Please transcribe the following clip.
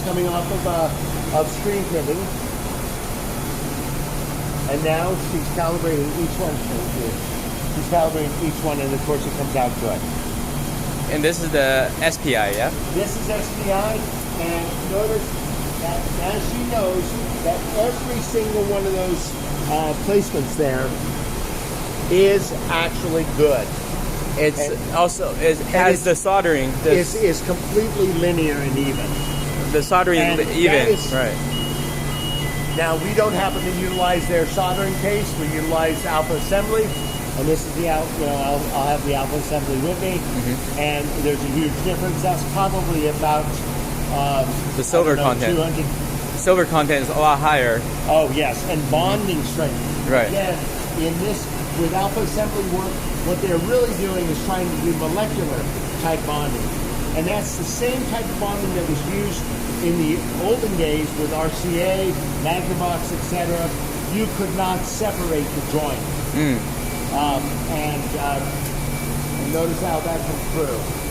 coming off of screen printing. And now she's calibrating each one. She's calibrating each one, and of course it comes out good. And this is the SPI, yeah? This is SPI, and notice that as she knows that every single one of those placements there is actually good. It's And- also has the soldering. Is completely linear and even. The soldering and is even, that is- right? Now, we don't happen to utilize their soldering case. We utilize Alpha Assembly, and this is the I'll have the Alpha Assembly with me, and there's a huge difference. That's probably about The silver content. 200. Silver content is a lot higher. Oh yes, and bonding strength. Right. Again, in this with Alpha Assembly work, what they're really doing is trying to do molecular type bonding, and that's the same type of bonding that was used in the olden days with RCA, Magnavox, etc. You could not separate the joint. And notice how that comes through.